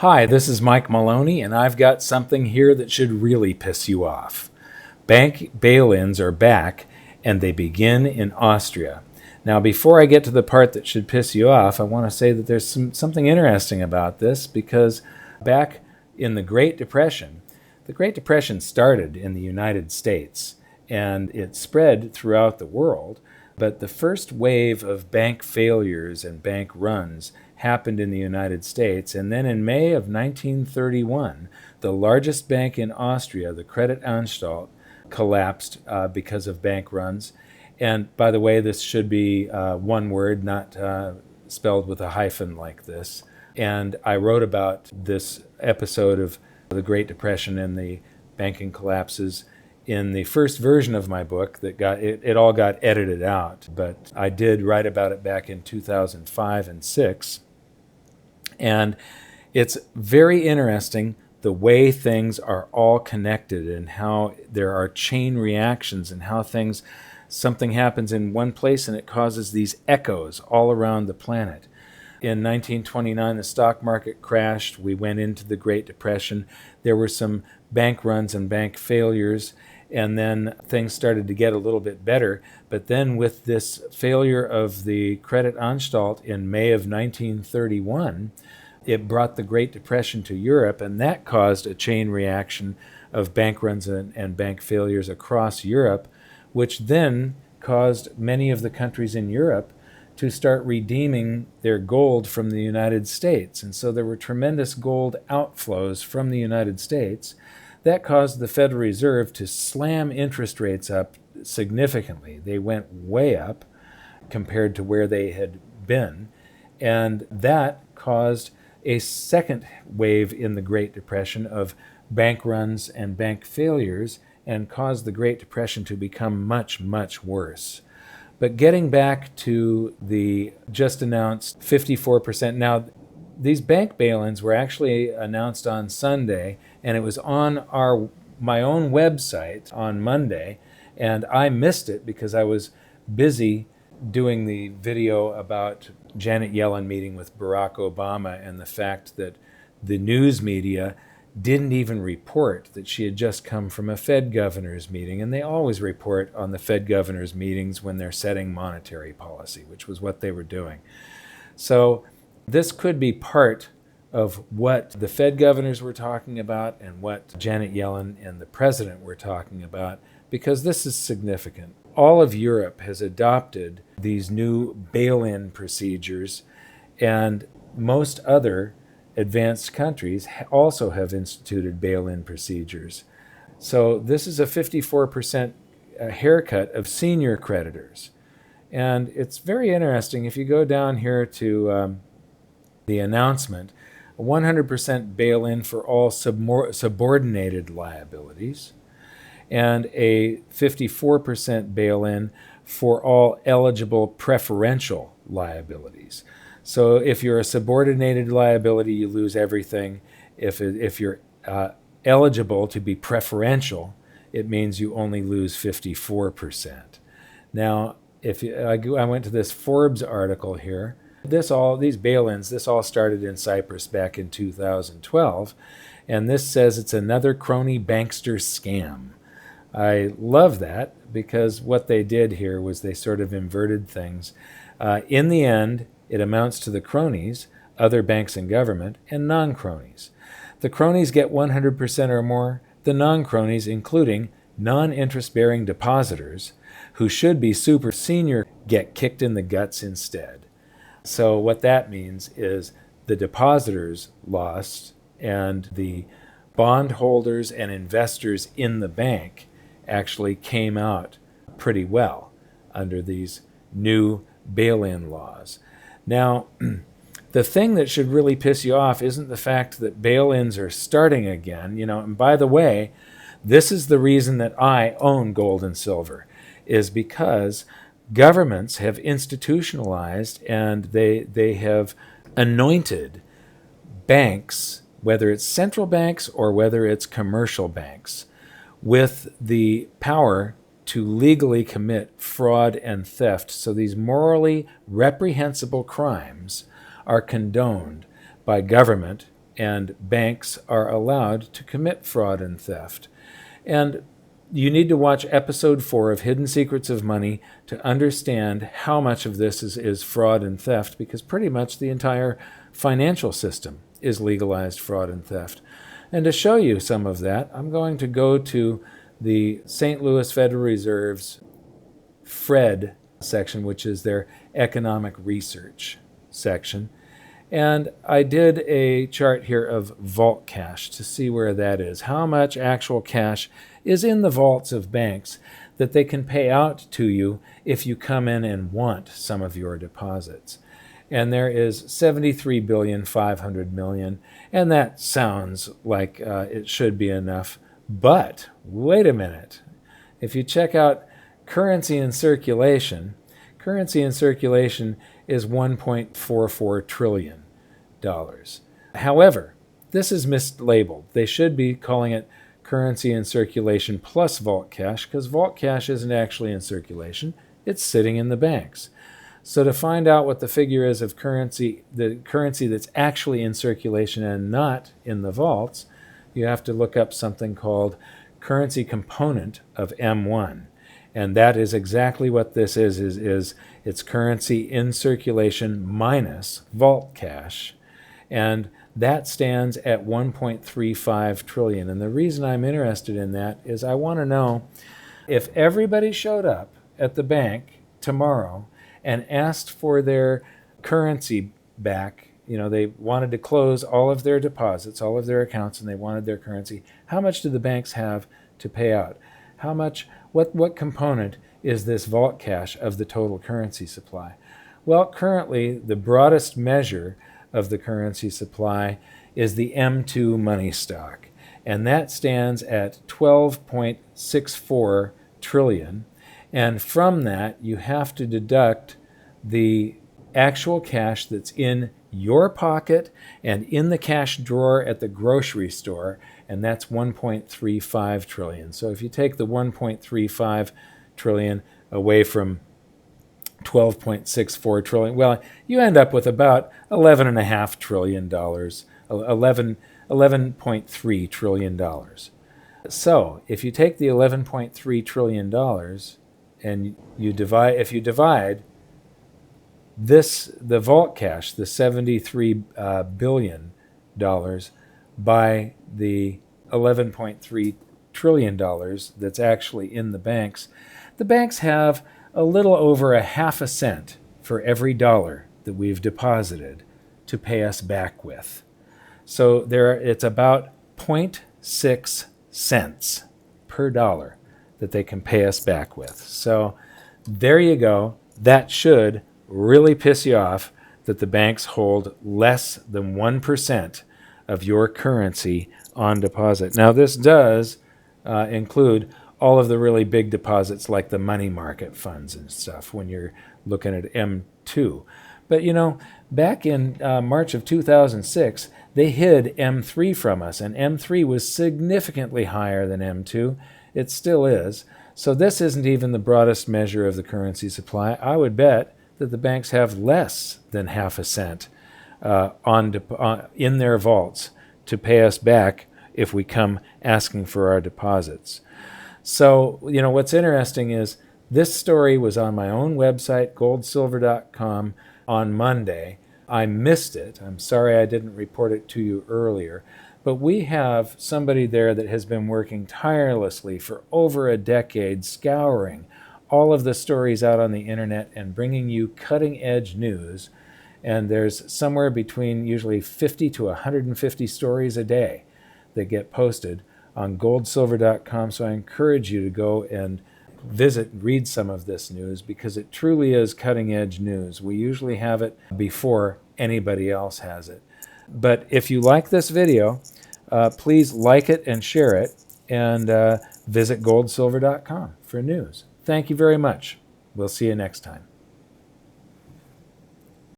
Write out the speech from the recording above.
Hi, this is Mike Maloney, and I've got something here that should really piss you off. Bank bail-ins are back, and they begin in Austria. Now, before I get to the part that should piss you off, I want to say that there's something interesting about this, because back in the Great Depression started in the United States, and it spread throughout the world. But the first wave of bank failures and bank runs happened in the United States. And then in May of 1931, the largest bank in Austria, the Kreditanstalt, collapsed because of bank runs. And by the way, this should be one word, not spelled with a hyphen like this. And I wrote about this episode of the Great Depression and the banking collapses in the first version of my book that it all got edited out, but I did write about it back in 2005 and 6. And it's very interesting the way things are all connected and how there are chain reactions and how something happens in one place and it causes these echoes all around the planet. In 1929, the stock market crashed. We went into the Great Depression. There were some bank runs and bank failures, and then things started to get a little bit better. But then with this failure of the Kreditanstalt in May of 1931, it brought the Great Depression to Europe, and that caused a chain reaction of bank runs and bank failures across Europe, which then caused many of the countries in Europe to start redeeming their gold from the United States. And so there were tremendous gold outflows from the United States. That caused the Federal Reserve to slam interest rates up significantly. They went way up compared to where they had been. And that caused a second wave in the Great Depression of bank runs and bank failures and caused the Great Depression to become much, much worse. But getting back to the just announced 54%, now these bank bail-ins were actually announced on Sunday, and it was on my own website on Monday, and I missed it because I was busy doing the video about Janet Yellen meeting with Barack Obama and the fact that the news media didn't even report that she had just come from a Fed governor's meeting, and they always report on the Fed governor's meetings when they're setting monetary policy, which was what they were doing. So this could be part of what the Fed governors were talking about and what Janet Yellen and the president were talking about, because this is significant. All of Europe has adopted these new bail-in procedures, and most other advanced countries also have instituted bail-in procedures. So this is a 54% haircut of senior creditors. And it's very interesting. If you go down here to the announcement, 100% bail-in for all subordinated liabilities, and a 54% bail-in for all eligible preferential liabilities. So if you're a subordinated liability, you lose everything. If you're eligible to be preferential, it means you only lose 54%. Now, I went to this Forbes article here. These bail-ins, this all started in Cyprus back in 2012, and this says it's another crony bankster scam. I love that because what they did here was they sort of inverted things. In the end, it amounts to the cronies, other banks and government, and non-cronies. The cronies get 100% or more. The non-cronies, including non-interest-bearing depositors, who should be super senior, get kicked in the guts instead. So what that means is the depositors lost, and the bondholders and investors in the bank actually came out pretty well under these new bail-in laws. Now, the thing that should really piss you off isn't the fact that bail-ins are starting again. And by the way, this is the reason that I own gold and silver, is because governments have institutionalized and they have anointed banks, whether it's central banks or whether it's commercial banks, with the power to legally commit fraud and theft. So these morally reprehensible crimes are condoned by government and banks are allowed to commit fraud and theft. And you need to watch episode 4 of Hidden Secrets of Money to understand how much of this is fraud and theft, because pretty much the entire financial system is legalized fraud and theft. And to show you some of that, I'm going to go to the St. Louis Federal Reserve's FRED section, which is their economic research section. And I did a chart here of vault cash to see where that is. How much actual cash is in the vaults of banks that they can pay out to you if you come in and want some of your deposits. And there is $73.5 billion, and that sounds like it should be enough. But wait a minute. If you check out currency in circulation is $1.44 trillion. However, this is mislabeled. They should be calling it currency in circulation plus vault cash, because vault cash isn't actually in circulation. It's sitting in the banks. So to find out what the figure is of currency, the currency that's actually in circulation and not in the vaults, you have to look up something called currency component of M1. And that is exactly what this is it's currency in circulation minus vault cash. And that stands at 1.35 trillion. And the reason I'm interested in that is I want to know if everybody showed up at the bank tomorrow and asked for their currency back, they wanted to close all of their deposits, all of their accounts, and they wanted their currency, how much do the banks have to pay out? How much, what component is this vault cash of the total currency supply? Well, currently, the broadest measure of the currency supply is the M2 money stock, and that stands at 12.64 trillion. And from that, you have to deduct the actual cash that's in your pocket and in the cash drawer at the grocery store, and that's 1.35 trillion. So if you take the 1.35 trillion away from 12.64 trillion, well, you end up with about $11.5 trillion, $11.3 trillion. So if you take the $11.3 trillion and if you divide the vault cash, the $73 billion, by the $11.3 trillion that's actually in the banks have a little over a half a cent for every dollar that we've deposited to pay us back with. So it's about 0.6 cents per dollar that they can pay us back with. So there you go. That should really piss you off that the banks hold less than 1% of your currency on deposit. Now, this does include all of the really big deposits like the money market funds and stuff when you're looking at M2. But, back in March of 2006, they hid M3 from us, and M3 was significantly higher than M2. It still is. So this isn't even the broadest measure of the currency supply. I would bet that the banks have less than half a cent in their vaults to pay us back if we come asking for our deposits. So, what's interesting is this story was on my own website, goldsilver.com, on Monday. I missed it. I'm sorry I didn't report it to you earlier. But we have somebody there that has been working tirelessly for over a decade, scouring all of the stories out on the internet and bringing you cutting-edge news. And there's somewhere between usually 50 to 150 stories a day that get posted on goldsilver.com. So I encourage you to go and read some of this news, because it truly is cutting-edge news. We usually have it before anybody else has it. But if you like this video, please like it and share it, and visit goldsilver.com for news. Thank you very much. We'll see you next time.